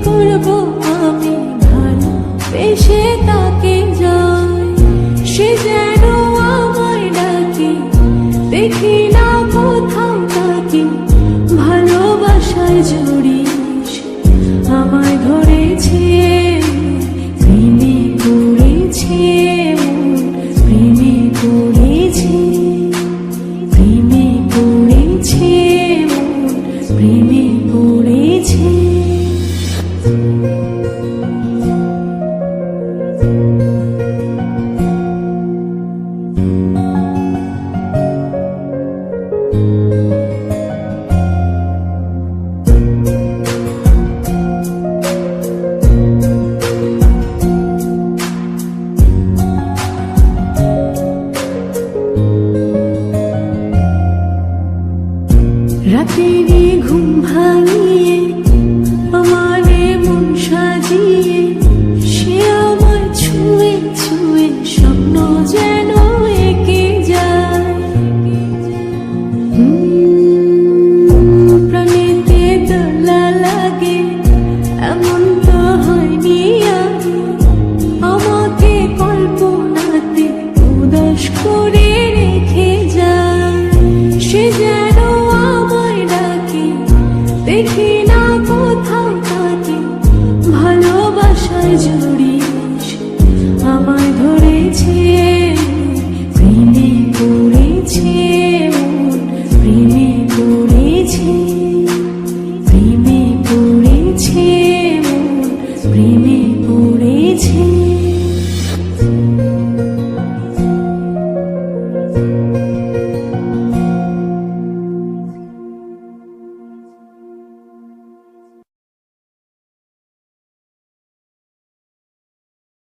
করব আমি ভালো বেশে তাকে যাই, সে যেন আমায় ডাকে, দেখি না কোথাও তাকে, ভালোবাসায় জড়িস আমায় ধরেছে, প্রেমে পড়েছে মন, প্রেমে পড়েছে, প্রেমে পড়েছে মন, প্রেমে পড়েছে। রাতেরই ঘুম ভাঙিয়ে আমারে মন সাজিয়ে, সে আমায় ছুঁয়ে ছুঁয়ে স্বপ্ন যেন এঁকে যায়, প্রাণেতে দোলা লাগে এমন তো হয়নি আগে, আমাকে কল্পনাতে উদাস করে রেখে যায়, সে যেন আমায় ডাকে, দেখি না কোথাও তাকে, ভালোবাসায় জড়িস আমায় ধরেছে, প্রেমে পড়েছে মন, প্রেমে পড়েছে, প্রেমে পড়েছে মন, প্রেমে